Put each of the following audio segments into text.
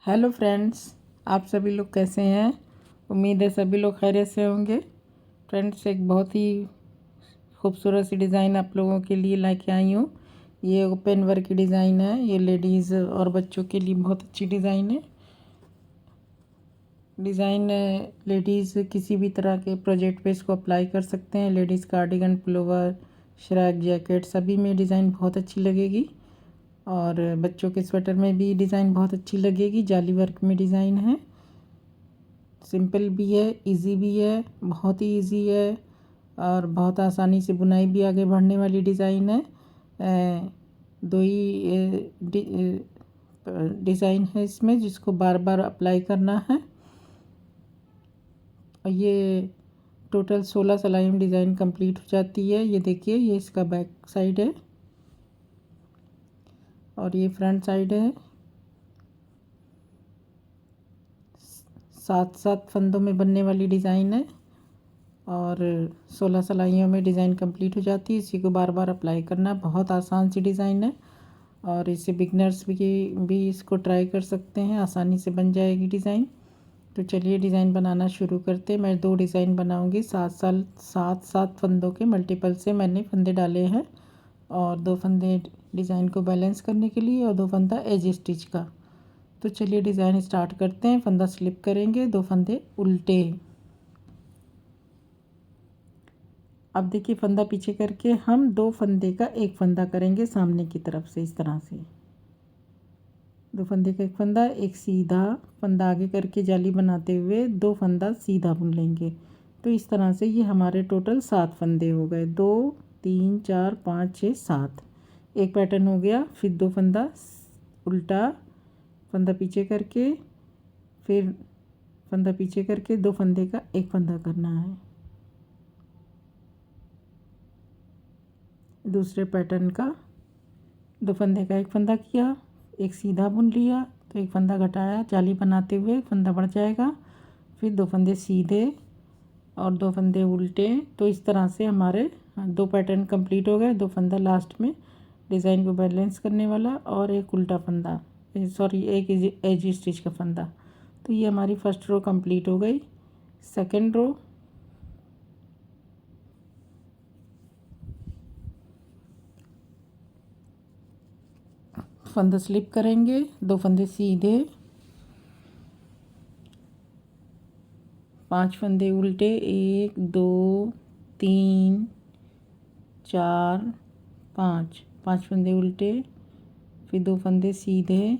Hello friends, आप सभी लोग कैसे हैं। उम्मीद है सभी लोग खैरियत से होंगे। फ्रेंड्स, एक बहुत ही खूबसूरत सी डिज़ाइन आप लोगों के लिए लेके आई हूँ। ये ओपन वर्क की डिज़ाइन है। ये लेडीज़ और बच्चों के लिए बहुत अच्छी डिज़ाइन है। डिज़ाइन लेडीज़ किसी भी तरह के प्रोजेक्ट पे इसको अप्लाई कर सकते हैं। Ladies cardigan, pullover, shrug, jacket सभी में डिज़ाइन बहुत अच्छी लगेगी। और बच्चों के स्वेटर में भी डिज़ाइन बहुत अच्छी लगेगी। जाली वर्क में डिज़ाइन है। सिंपल भी है, इजी भी है, बहुत ही इजी है और बहुत आसानी से बुनाई भी आगे बढ़ने वाली डिज़ाइन है। दो ही डिज़ाइन है इसमें, जिसको बार बार अप्लाई करना है। और ये टोटल 16 सिलाई में डिज़ाइन कंप्लीट हो जाती है। ये देखिए, ये इसका बैक साइड है और ये फ्रंट साइड है। 7-7 फंदों में बनने वाली डिज़ाइन है और 16 सिलाइयों में डिज़ाइन कंप्लीट हो जाती है। इसी को बार बार अप्लाई करना। बहुत आसान सी डिज़ाइन है और इसे बिगनर्स भी इसको ट्राई कर सकते हैं। आसानी से बन जाएगी डिज़ाइन। तो चलिए डिज़ाइन बनाना शुरू करते हैं। मैं 2 डिज़ाइन बनाऊंगी। 7 फंदों के मल्टीपल से मैंने फंदे डाले हैं और 2 फंदे डिज़ाइन को बैलेंस करने के लिए और 2 फंदा एज स्टिच का। तो चलिए डिज़ाइन स्टार्ट करते हैं। फंदा स्लिप करेंगे, 2 फंदे उल्टे। अब देखिए, फंदा पीछे करके हम 2 फंदे का एक फंदा करेंगे सामने की तरफ से। इस तरह से 2 फंदे का एक फंदा, एक सीधा फंदा आगे करके जाली बनाते हुए 2 फंदा सीधा बुन लेंगे। तो इस तरह से ये हमारे टोटल 7 फंदे हो गए। 2 3 4 5 6 7 एक पैटर्न हो गया। फिर 2 फंदा उल्टा, फंदा पीछे करके, फिर फंदा पीछे करके 2 फंदे का एक फंदा करना है। दूसरे पैटर्न का 2 फंदे का एक फंदा किया, एक सीधा बुन लिया, तो एक फंदा घटाया, जाली बनाते हुए फंदा बढ़ जाएगा। फिर 2 फंदे सीधे और 2 फंदे उल्टे। तो इस तरह से हमारे 2 पैटर्न कंप्लीट हो गए। 2 फंदा लास्ट में डिज़ाइन को बैलेंस करने वाला और एक उल्टा फंदा, सॉरी एक एज स्टिच का फंदा। तो ये हमारी फर्स्ट रो कंप्लीट हो गई। सेकेंड रो, फंदा स्लिप करेंगे, 2 फंदे सीधे, 5 फंदे उल्टे, 1 2 3 4 5, 5 फंदे उल्टे, फिर 2 फंदे सीधे,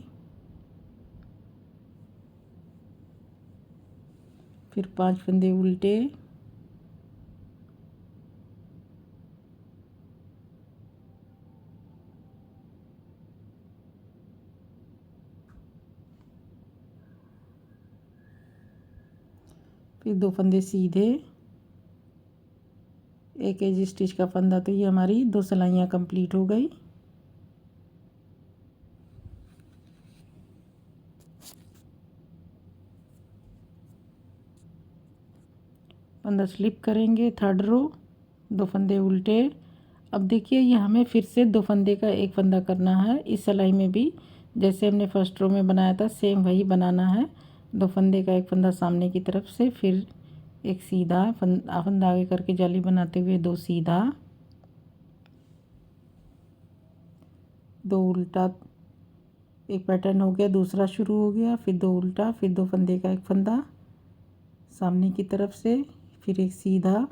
फिर 5 फंदे उल्टे, फिर 2 फंदे सीधे, एक एज स्टिच का फंदा। तो ये हमारी 2 सिलाइयाँ कंप्लीट हो गई। फंदा स्लिप करेंगे, थर्ड रो, 2 फंदे उल्टे। अब देखिए, ये हमें फिर से 2 फंदे का एक फंदा करना है। इस सिलाई में भी जैसे हमने फर्स्ट रो में बनाया था सेम वही बनाना है। 2 फंदे का एक फंदा सामने की तरफ से, फिर एक सीधा फंदा आगे करके जाली बनाते हुए 2 सीधा, 2 उल्टा। एक पैटर्न हो गया, दूसरा शुरू हो गया। फिर 2 उल्टा, फिर 2 फंदे का एक फंदा सामने की तरफ से, फिर एक सीधा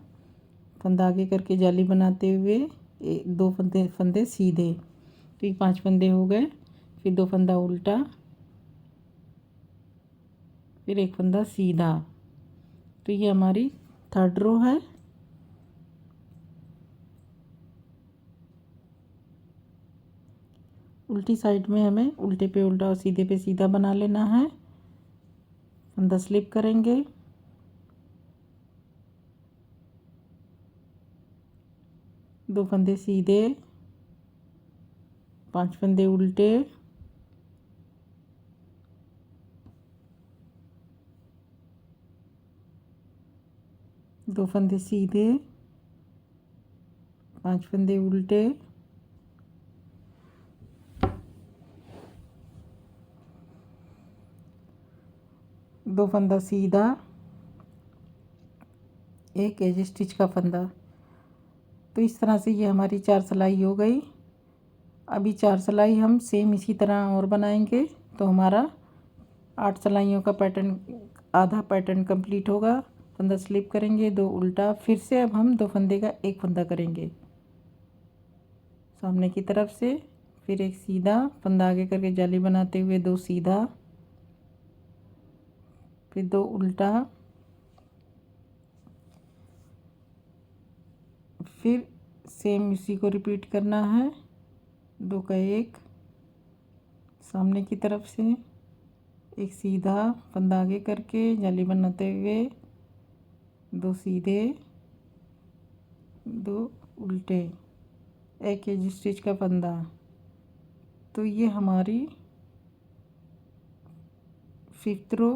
फंदा आगे करके जाली बनाते हुए 2 फंदे सीधे। तो ये 5 फंदे हो गए। फिर 2 फंदा उल्टा, फिर एक फंदा सीधा। तो ये हमारी थर्ड रो है। उल्टी साइड में हमें उल्टे पे उल्टा और सीधे पे सीधा बना लेना है। फंदा स्लिप करेंगे, 2 फंदे सीधे, 5 फंदे उल्टे, दो फंदे सीधे, 5 फंदे उल्टे, 2 फंदा सीधा, एक एज स्टिच का फंदा। तो इस तरह से ये हमारी 4 सिलाई हो गई। अभी 4 सिलाई हम सेम इसी तरह और बनाएंगे तो हमारा 8 सिलाइयों का पैटर्न, आधा पैटर्न कंप्लीट होगा। फंदा स्लिप करेंगे, 2 उल्टा, फिर से अब हम 2 फंदे का एक फंदा करेंगे सामने की तरफ से, फिर एक सीधा फंदा आगे करके जाली बनाते हुए 2 सीधा, फिर 2 उल्टा, फिर सेम इसी को रिपीट करना है। 2 का एक सामने की तरफ से, एक सीधा फंदा आगे करके जाली बनाते हुए 2 सीधे, 2 उल्टे, एक एज स्टिच का फंदा। तो ये हमारी 5th रो,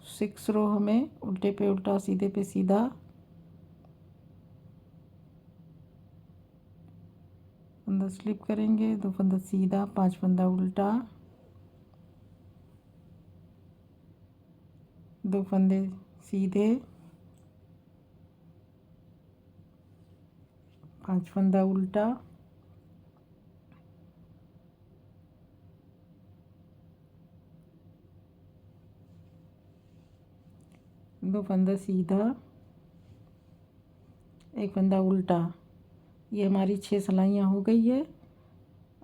6 रो हमें उल्टे पे उल्टा, सीधे पे सीधा, फंदा स्लिप करेंगे, 2 फंदा सीधा, 5 फंदा उल्टा, 2 फंदे सीधे, 5 फंदा उल्टा, 2 फंदा सीधा, 1 फंदा उल्टा। ये हमारी 6 सिलाइयाँ हो गई है।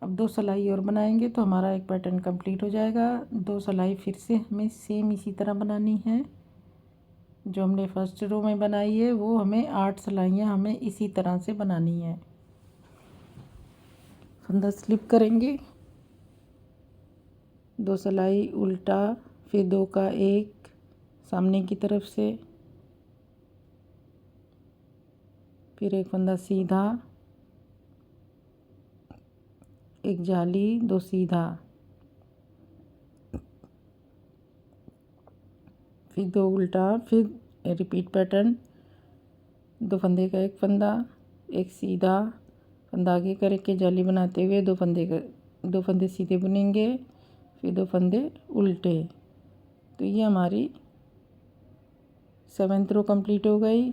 अब 2 सिलाई और बनाएंगे तो हमारा एक पैटर्न कंप्लीट हो जाएगा। 2 सिलाई फिर से हमें सेम इसी तरह बनानी है जो हमने फर्स्ट रो में बनाई है। वो हमें 8 सिलाइयाँ हमें इसी तरह से बनानी है। फंदा स्लिप करेंगे, 2 सिलाई उल्टा, फिर 2 का एक सामने की तरफ से, फिर एक फंदा सीधा, एक जाली, 2 सीधा, फिर 2 उल्टा, फिर रिपीट पैटर्न, 2 फंदे का एक फंदा, एक सीधा फंदा आगे करके जाली बनाते हुए 2 फंदे सीधे बुनेंगे, फिर 2 फंदे उल्टे। तो ये हमारी 7th रो कंप्लीट हो गई।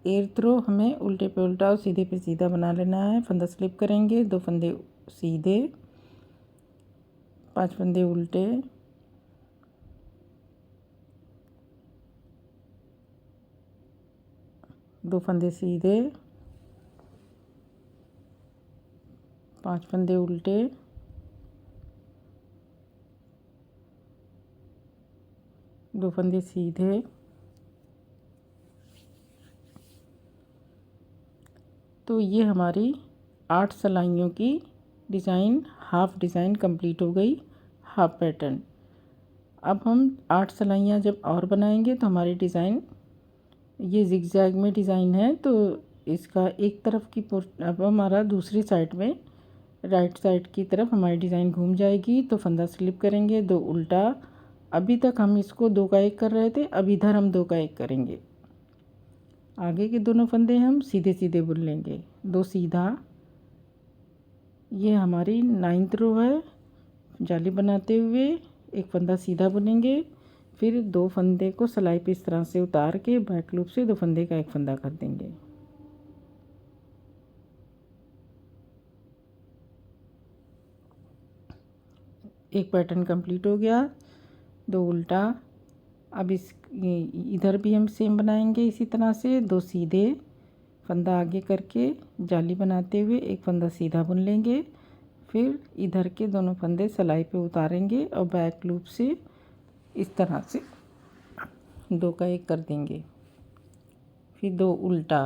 8th रो हमें उल्टे पे उल्टा और सीधे पे सीधा बना लेना है। फंदा स्लिप करेंगे, 2 फंदे सीधे, 5 फंदे उल्टे, 2 फंदे सीधे, 5 फंदे उल्टे, 2 फंदे सीधे, तो ये हमारी 8 सिलाइयों की डिज़ाइन, हाफ डिज़ाइन कंप्लीट हो गई, हाफ पैटर्न। अब हम 8 सिलाइयाँ जब और बनाएंगे तो हमारी डिज़ाइन, ये जिगजैग में डिज़ाइन है तो इसका एक तरफ की अब हमारा दूसरी साइड में, राइट साइड की तरफ हमारी डिज़ाइन घूम जाएगी। तो फंदा स्लिप करेंगे, 2 उल्टा। अभी तक हम इसको 2 का 1 कर रहे थे, अब इधर हम 2 का 1 करेंगे। आगे के दोनों फंदे हम सीधे सीधे बुन लेंगे, 2 सीधा। ये हमारी 9th रो है। जाली बनाते हुए एक फंदा सीधा बुनेंगे, फिर 2 फंदे को सिलाई पे इस तरह से उतार के बैक लूप से 2 फंदे का एक फंदा कर देंगे। एक पैटर्न कंप्लीट हो गया, 2 उल्टा। अब इधर भी हम सेम बनाएंगे इसी तरह से, 2 सीधे फंदा आगे करके जाली बनाते हुए एक फंदा सीधा बुन लेंगे, फिर इधर के दोनों फंदे सिलाई पे उतारेंगे और बैक लूप से इस तरह से 2 का 1 कर देंगे, फिर 2 उल्टा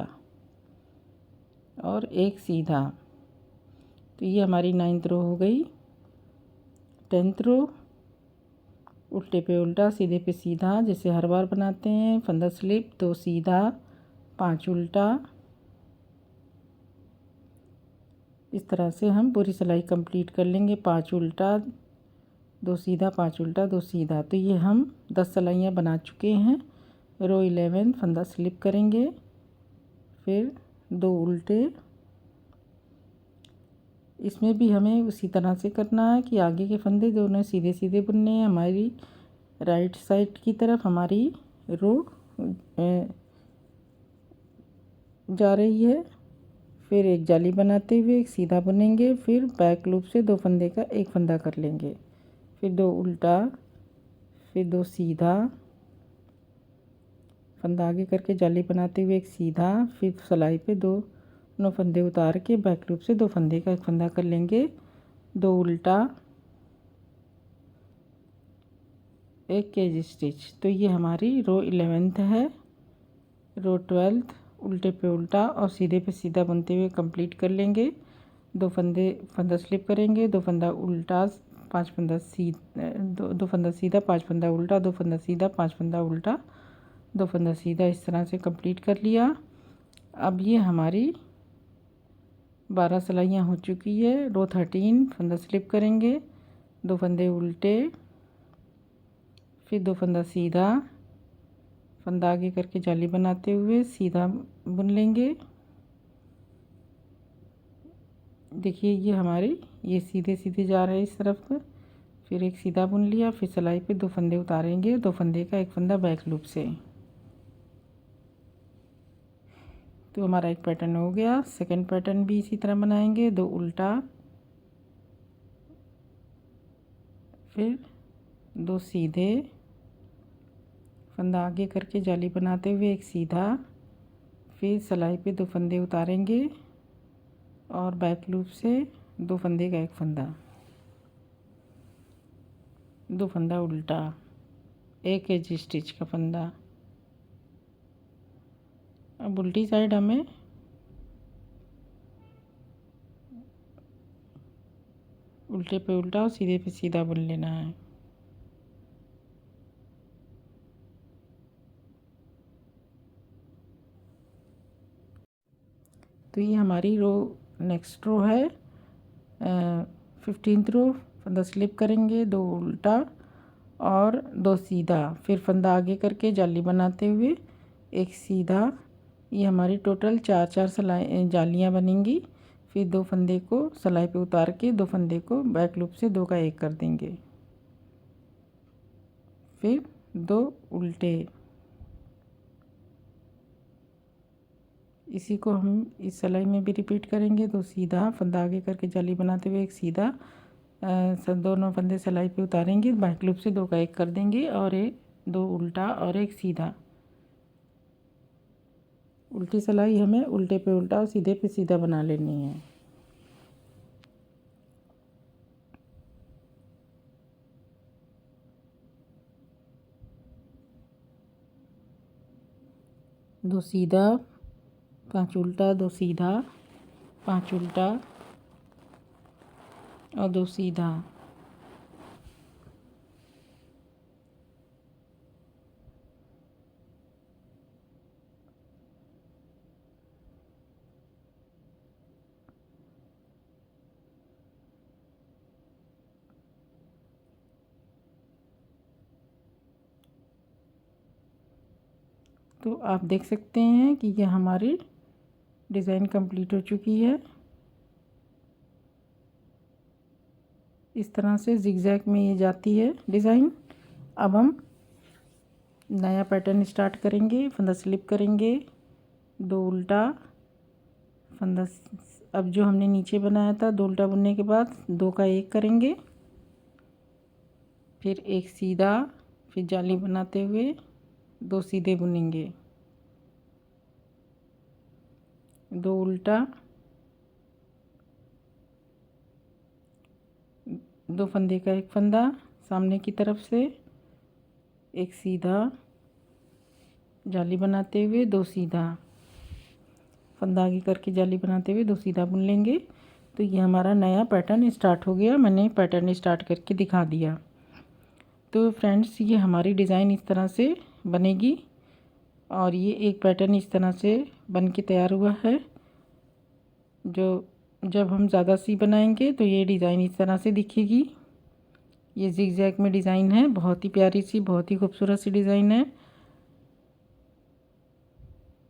और एक सीधा। तो ये हमारी 9th रो हो गई। 10th रो उल्टे पे उल्टा, सीधे पे सीधा, जैसे हर बार बनाते हैं। फंदा स्लिप, 2 सीधा, 5 उल्टा। इस तरह से हम पूरी सिलाई कंप्लीट कर लेंगे। 5 उल्टा, 2 सीधा, 5 उल्टा, 2 सीधा। तो ये हम 10 सिलाइयाँ बना चुके हैं। रो 11 फंदा स्लिप करेंगे, फिर 2 उल्टे। इसमें भी हमें उसी तरह से करना है कि आगे के फंदे दोनों सीधे सीधे बुनने हैं। हमारी राइट साइड की तरफ हमारी रो जा रही है। फिर एक जाली बनाते हुए एक सीधा बुनेंगे, फिर बैक लूप से 2 फंदे का एक फंदा कर लेंगे, फिर 2 उल्टा, फिर 2 सीधा, फंदा आगे करके जाली बनाते हुए एक सीधा, फिर सिलाई पे 2 फंदे उतार के बैक लूप से 2 फंदे का एक फंदा कर लेंगे, 2 उल्टा, एक केज स्टिच। तो ये हमारी रो 11th है। रो 12th उल्टे पे उल्टा और सीधे पे सीधा बुनते हुए कंप्लीट कर लेंगे। 2 फंदा स्लिप करेंगे, 2 फंदा उल्टा, 5 फंदा सीधा, 2 फंदा सीधा, 5 फंदा उल्टा, 2 फंदा सीधा, 5 फंदा उल्टा, 2 फंदा सीधा, इस तरह से कंप्लीट कर लिया। अब ये हमारी 12 सिलाइयाँ हो चुकी है। रो 13 फंदा स्लिप करेंगे, 2 फंदे उल्टे, फिर 2 फंदा सीधा, फंदा आगे करके जाली बनाते हुए सीधा बुन लेंगे। देखिए ये हमारे ये सीधे सीधे जा रहे हैं इस तरफ। फिर एक सीधा बुन लिया, फिर सिलाई पे 2 फंदे उतारेंगे, 2 फंदे का एक फंदा बैक लूप से। तो हमारा एक पैटर्न हो गया। सेकंड पैटर्न भी इसी तरह बनाएंगे, 2 उल्टा, फिर 2 सीधे, फंदा आगे करके जाली बनाते हुए एक सीधा, फिर सिलाई पे 2 फंदे उतारेंगे और बैक लूप से 2 फंदे का एक फंदा, 2 फंदा उल्टा, एक एज स्टिच का फंदा। अब उल्टी साइड हमें उल्टे पे उल्टा और सीधे पे सीधा बुन लेना है। तो ये हमारी रो नेक्स्ट रो है। 15th रो, फंदा स्लिप करेंगे, 2 उल्टा और 2 सीधा, फिर फंदा आगे करके जाली बनाते हुए एक सीधा। ये हमारी टोटल 4 सिलाई जालियाँ बनेंगी। फिर 2 फंदे को सिलाई पे उतार के 2 फंदे को बैक लूप से 2 का एक कर देंगे, फिर 2 उल्टे। इसी को हम इस सिलाई में भी रिपीट करेंगे। 2 सीधा, फंदा आगे करके जाली बनाते हुए एक सीधा, दोनों फंदे सिलाई पे उतारेंगे, बैक लूप से 2 का एक कर देंगे और 2 उल्टा और एक सीधा। उल्टी सिलाई हमें उल्टे पे उल्टा और सीधे पे सीधा बना लेनी है। दो सीधा, 5 उल्टा, 2 सीधा, 5 उल्टा और 2 सीधा। तो आप देख सकते हैं कि यह हमारी डिज़ाइन कंप्लीट हो चुकी है। इस तरह से जिगजैग में ये जाती है डिज़ाइन। अब हम नया पैटर्न स्टार्ट करेंगे। फंदा स्लिप करेंगे, 2 उल्टा, फंदा, अब जो हमने नीचे बनाया था 2 उल्टा बुनने के बाद 2 का एक करेंगे, फिर एक सीधा, फिर जाली बनाते हुए 2 सीधे बुनेंगे, 2 उल्टा, 2 फंदे का एक फंदा सामने की तरफ से, एक सीधा, जाली बनाते हुए 2 सीधा, फंदा आगे करके जाली बनाते हुए 2 सीधा बुन लेंगे। तो ये हमारा नया पैटर्न स्टार्ट हो गया। मैंने पैटर्न स्टार्ट करके दिखा दिया। तो फ्रेंड्स ये हमारी डिज़ाइन इस तरह से बनेगी और ये एक पैटर्न इस तरह से बन के तैयार हुआ है। जो जब हम ज़्यादा सी बनाएंगे तो ये डिज़ाइन इस तरह से दिखेगी। ये जिगजैग में डिज़ाइन है, बहुत ही प्यारी सी, बहुत ही खूबसूरत सी डिज़ाइन है।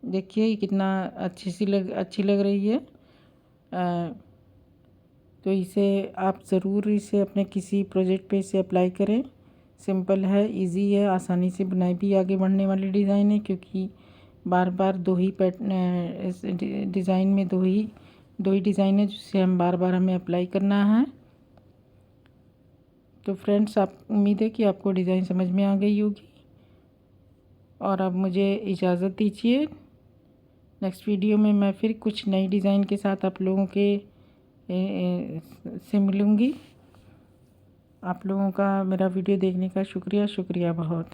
देखिए ये कितना अच्छी लग रही है। तो इसे आप ज़रूर इसे अपने किसी प्रोजेक्ट पे इसे अप्लाई करें। सिंपल है, इजी है, आसानी से बुनाई भी आगे बढ़ने वाली डिज़ाइन है, क्योंकि बार बार दो ही इस डिज़ाइन में दो ही डिज़ाइन है जिससे हम बार बार हमें अप्लाई करना है। तो फ्रेंड्स, आप उम्मीद है कि आपको डिज़ाइन समझ में आ गई होगी, और अब मुझे इजाज़त दीजिए। नेक्स्ट वीडियो में मैं फिर कुछ नई डिज़ाइन के साथ आप लोगों के से मिलूँगी। आप लोगों का मेरा वीडियो देखने का शुक्रिया बहुत।